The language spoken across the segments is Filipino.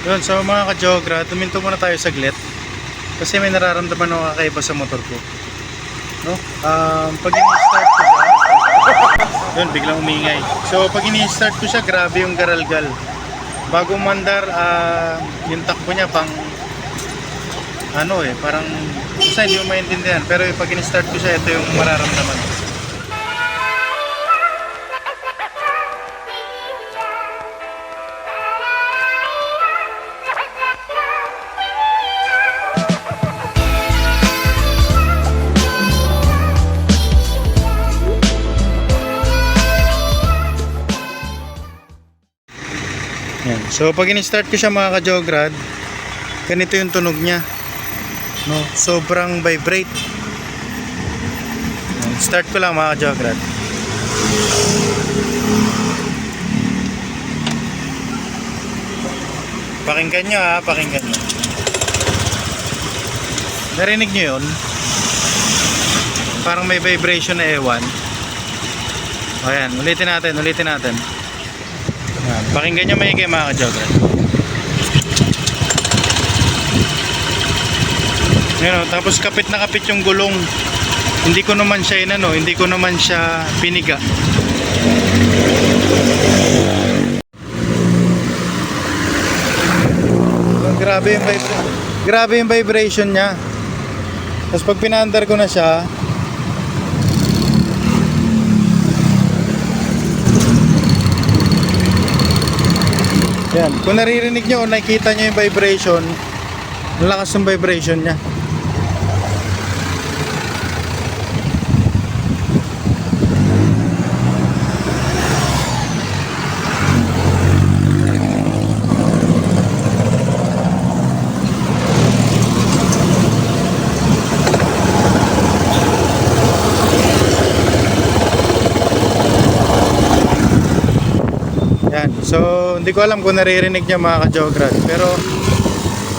Yun, so mga ka-jogra, tuminto muna tayo saglit. Kasi may nararamdaman ako kakaiba sa motor ko. No? Pag ini-start ko siya, yun, biglang umingay. So pag ini-start ko siya, grabe yung garalgal. Bago mandar, yung takbo niya pang parang basta hindi mo maintindihan. Pero pag ini-start ko siya, ito yung mararamdaman. Yan. So pag in-start ko siya mga ka-jograd, ganito yung tunog niya. No, sobrang vibrate. Yan. Start ko lang mga ka-jograd. Pakinggan nyo pakinggan nyo. Narinig nyo yun? Parang may vibration na ewan. O yan, ulitin natin. Pakinggan nyo maigi mga ka-jograd. Tapos kapit na kapit yung gulong. Hindi ko naman siya piniga. Grabe yung vibration niya. Tapos pag pinaandar ko na siya, yan. Kung naririnig nyo o nakikita nyo yung vibration, ang lakas ng vibration niya. Yan. So, hindi ko alam kung naririnig niya mga ka-jograd, pero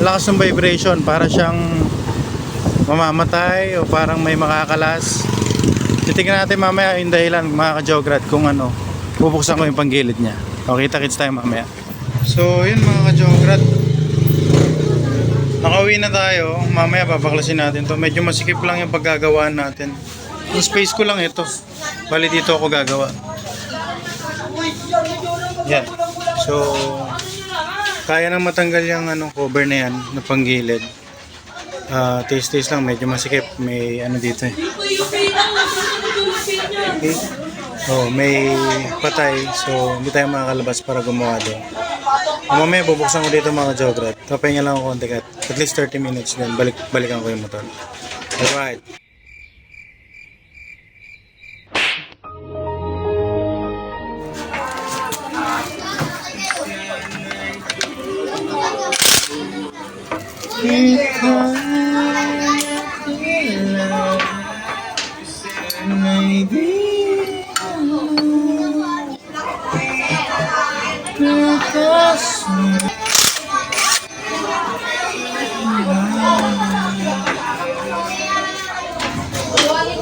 lakas ng vibration, para siyang mamamatay o parang may makakalas. Titignan natin mamaya yung dahilan mga ka-jograd kung bubuksan ko yung panggilid niya. Okay, kita-kits tayo mamaya. So, yun mga ka-jograd, nakauwi na tayo. Mamaya babaklasin natin to. Medyo masikip lang yung paggagawaan natin. Yung space ko lang ito, bali dito ako gagawa. Yan. So, kaya nang matanggal yung cover na yan na panggilid. Taste lang, medyo masikip. May dito eh. Okay. Oh, may patay. So, hindi tayo makakalabas para gumawa doon. Mamaya bubuksan ko dito mga jograd. Tapahinga lang ako konti at least 30 minutes din. Balikan ko yung motor. Alright.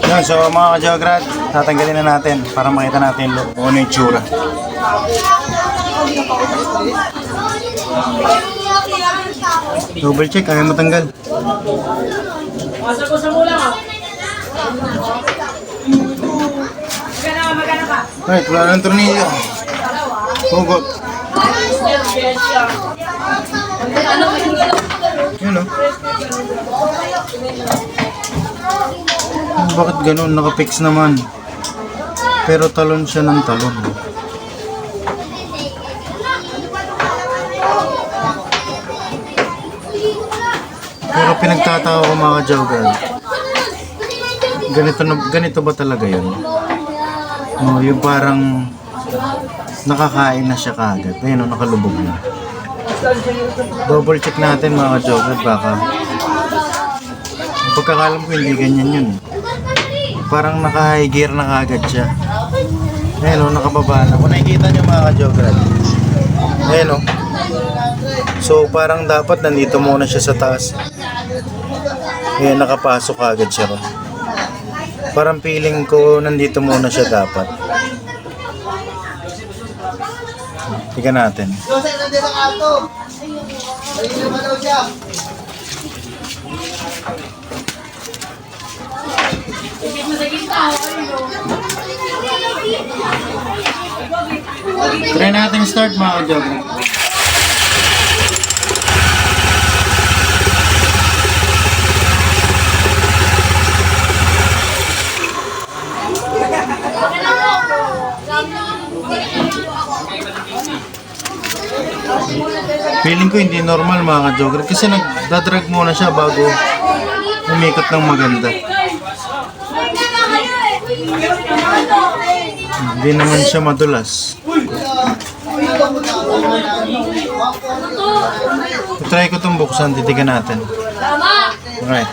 Yan, so mga ka-jograd, tatanggalin na natin para makita natin kung ano yung tsura. Double check, ayaw matanggal. Masok ko sa mula ka. Magana ka. Right, wala ng tornilyo. Hugot. Yun bakit ganun? Nakapix naman. Pero talon siya ng talon. Pero pinagtataka ko mga jograd. Ganito ba talaga yun? Yung parang nakakain na siya kagad. Ayun, nakalubog na. Double check natin mga jograd, baka pagkakalam ko hindi ganyan yun. Parang naka-high gear na kagad siya. Ayun, nakababa na. Kung nakikita nyo mga ka-jograd, ayun. So parang dapat nandito muna siya sa taas. Ayun, nakapasok agad siya. Parang feeling ko nandito muna siya dapat. Tingnan natin. Ikit mo sa gitna. Try natin start mga ka-jogger. Feeling ko hindi normal mga ka-jogger kasi nagdadrag muna siya bago umikot ng maganda. Hindi naman siya madulas. Try ko itong buksan, titigan natin. Alright.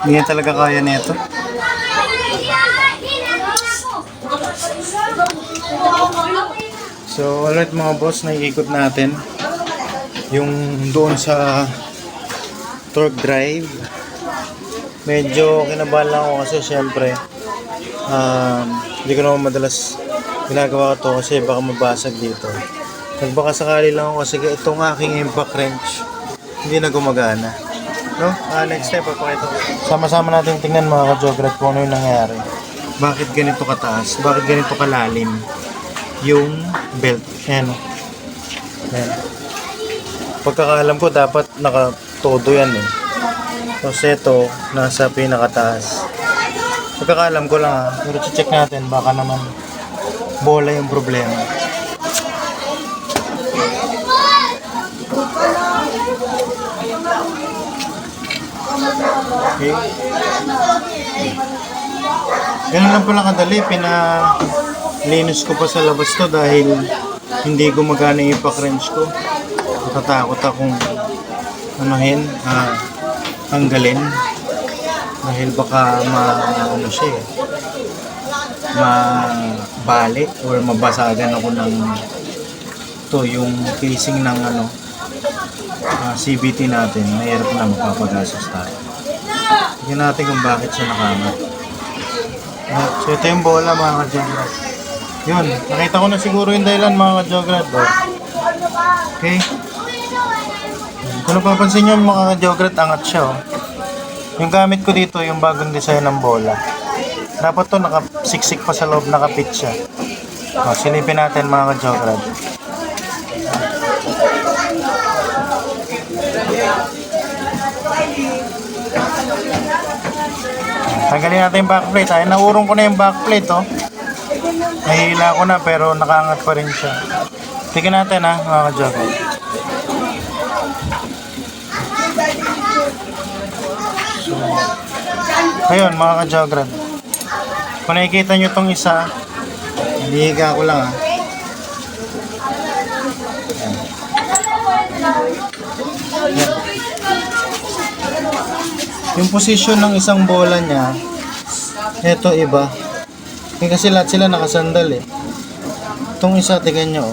Hindi talaga kaya nito. So alright mga boss, naikikot natin yung doon sa torque drive. Medyo kinabahan lang ako kasi syempre hindi ko naman madalas ginagawa ko to kasi baka mabasag dito. Nagbaka sakali lang ako kasi itong aking impact wrench hindi na gumagana. No? Next step, papakita ko. Sama-sama natin tingnan mga ka-jograt kung ano yung nangyari. Bakit ganito kataas? Bakit ganito kalalim yung belt? Ayan. Ayan. Pagkakaalam ko dapat nakatodo yan eh. Kasi ito, nasa pinakataas. Pagkakaalam ko lang pero check natin baka naman bola yung problema. Okay. Ganun lang pala kadali, pinalinis ko pa sa labas to dahil hindi gumagana yung impact wrench ko. Natatakot akong tanggalin dahil baka mabalik or mabasagan ako ng yung casing ng CVT natin. Mahirap na mapapagastos tayo. Tingnan natin kung bakit siya nakaangat. So ito yung bola mga ka-jograt. Yun, nakita ko na siguro yung dahilan mga ka-jograt. Okay. Kung napapansin nyo mga ka-jograt, angat siya. Yung gamit ko dito, yung bagong design ng bola. Dapat to nakasiksik pa sa loob, nakapit siya. Silipin natin mga ka-jograt. Tanggalin natin yung backplate. Ay, naurong ko na yung backplate, oh. Nahihila ko na pero nakaangat pa rin siya. Tingnan natin ha, mga ka-jogger. So, ayun mga ka-jogger. Kung nakikita nyo tong isa, hinihiga ko lang ha. Yan. Yung position ng isang bola niya, ito iba. Kasi lahat sila nakasandal eh. Itong isa, tingnan nyo.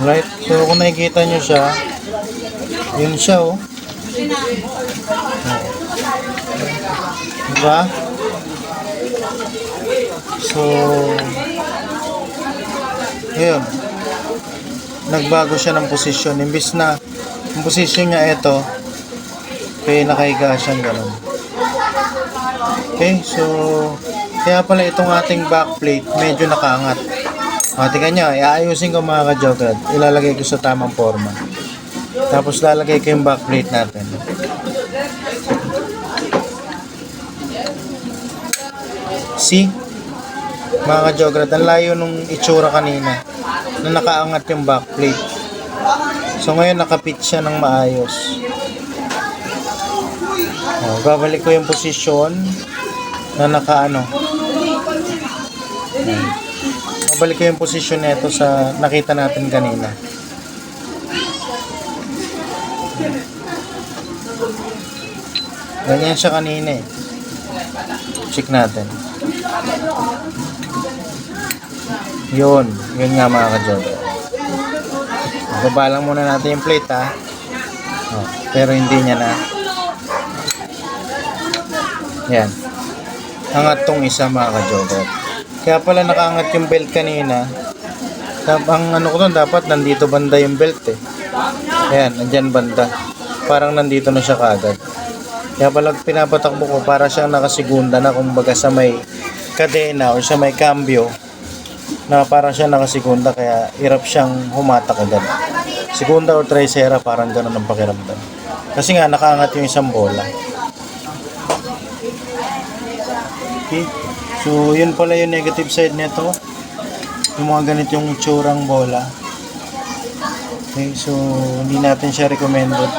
Right? So kung nakikita nyo siya, yun siya oh. Diba? So, yun. Nagbago siya ng posisyon. Imbis na, yung posisyon niya ito, kaya nakahiga siyang gano'n. Okay, so kaya pala itong ating backplate medyo nakaangat. Tingnan nyo, iayusin ko mga ka-jogger. Ilalagay ko sa tamang forma. Tapos lalagay ko yung backplate natin. See? Mga ka-jogger, ang layo nung itsura kanina na nakaangat yung backplate. So ngayon nakapit siya ng maayos. Babalik ko yung posisyon na nakaano. Mabalik ko yung posisyon nito sa nakita natin kanina. Ganyan siya kanina eh. Check natin. Yun nga mga ka-joga. Baba lang muna natin yung plate ha. Oh, pero hindi niya na. Yan. Angat tong isa mga ka-joga. Kaya pala nakaangat yung belt kanina. Ang ano ko doon, dapat nandito banda yung belt eh. Ayan, nandyan banda. Parang nandito na siya kaagad. Kaya pala pinapatakbo ko para siyang nakasigunda na, kumbaga sa may kadena o sa may cambio na parang siya nakasigunda, kaya hirap siyang humatak agad. Segunda o tercera, parang gano'n ang pakiramdam. Kasi nga nakaangat yung isang bola. Okay. So yun pala yung negative side nito. Yung mga ganit yung tsurang bola. Okay, so hindi natin siya recommended.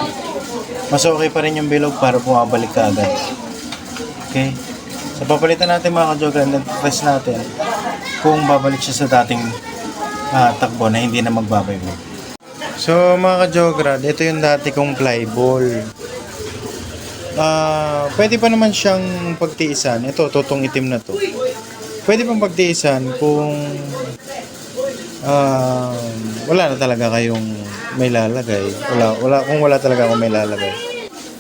Mas okay pa rin yung bilog para bumabalik ka agad. Okay? So papalitan natin mga ka-joga, and test natin kung babalik siya sa dating takbo na hindi na magbabaybay. So mga ka-joga, ito yung dati kong fly ball. Pwede pa naman siyang pagtiisan. Ito, totong itim na to. Pwede pang pagtiisan kung wala na talaga kayong may lalagay. Kung wala talaga akong may lalagay.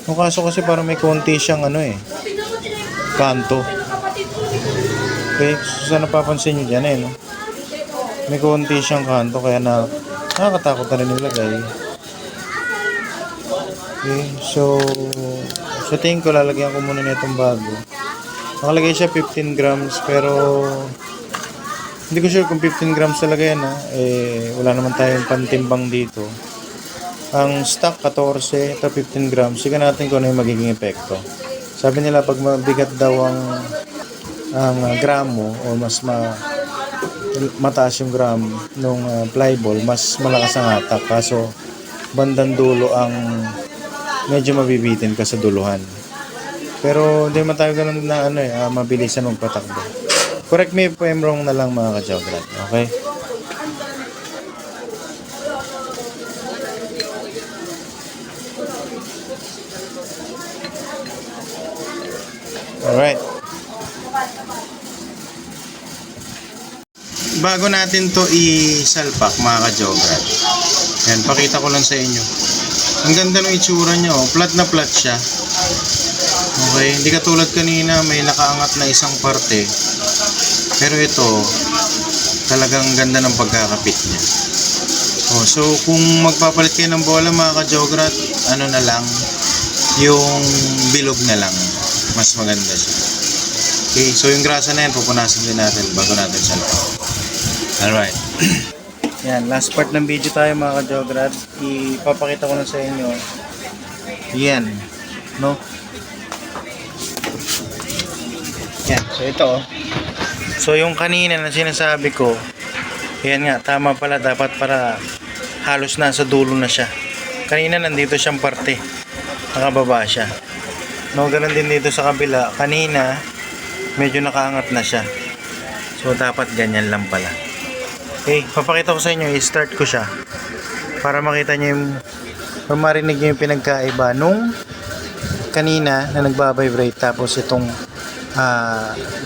Yung kaso kasi parang may konti siyang kanto. Okay, so sana napapansin nyo dyan no? May konti siyang kanto, kaya nakakatakot na rin ilagay. Okay, so sa tingin ko lalagyan ko muna nitong bago. Nakalagay siya 15 grams, pero hindi ko sure kung 15 grams talaga yan wala naman tayong pantimbang dito. Ang stock 14, ito 15 grams. Sige natin kung ano yung magiging epekto. Sabi nila pag mabigat daw ang gramo o mas mataas yung gram nung fly ball, mas malakas ang atak. Kaso bandang dulo ang medyo mabibitin ka sa duluhan. Pero hindi man tayo ganun na mabilisan magpatakbo. Correct me if I'm wrong na lang mga ka-joga. Okay? Alright. Bago natin to isalpak mga ka-joga. Yan, pakita ko lang sa inyo. Ang ganda ng itsura niya, flat na flat siya. Okay, hindi katulad kanina may nakaangat na isang parte. Pero ito, talagang ganda ng pagkakapit niya. So kung magpapalit kayo ng bola mga ka-joga, na lang, yung bilog na lang. Mas maganda siya. Okay, so yung grasa na yan, pupunasan din natin bago natin salpak. Alright. Yan, last part ng video tayo mga ka-joga. Ipapakita ko na sa inyo. Yan, no? Yan, so ito. So yung kanina na sinasabi ko, yan nga, tama pala, dapat para halos nasa dulo na siya. Kanina nandito siyang parte, nakababa siya. No, ganun din dito sa kabila. Kanina, medyo nakaangat na siya. So dapat ganyan lang pala. Okay, papakita ko sa inyo, i-start ko siya para makita nyo marinig nyo yung pinagkaiba nung kanina na nagbabibrate, tapos itong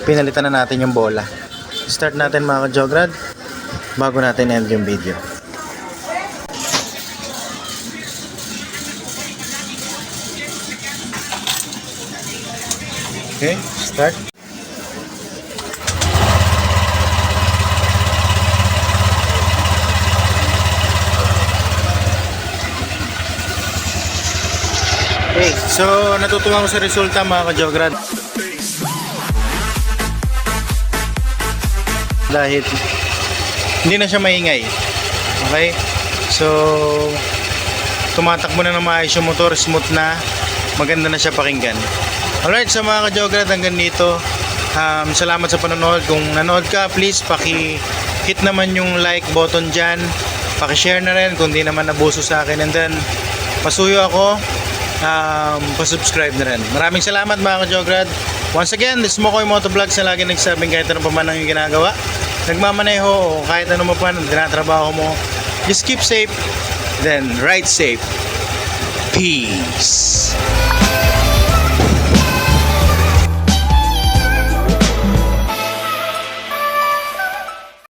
pinalitan na natin yung bola. Start natin mga ka-joga bago natin end yung video. Okay, start. Okay, so natutuwa ko sa resulta mga ka-joga. Dahil hindi na siya maingay. Okay? So tumatakbo na ng maayos yung motor, smooth na, maganda na siya pakinggan. Alright, so mga ka-joga, hanggang dito. Salamat sa panonood. Kung nanood ka, please paki-hit naman yung like button dyan. Paki-share na rin kung di naman nabuso sa akin. And then pasuyo ako, pa-subscribe na rin. Maraming salamat mga ka-joga. Once again, this is Mokoy Motovlogs na lagi nagsabing kahit ano pa man ang ginagawa, nagmamaneho o kahit ano mo pa tinatrabaho mo, just keep safe, then ride safe. Peace.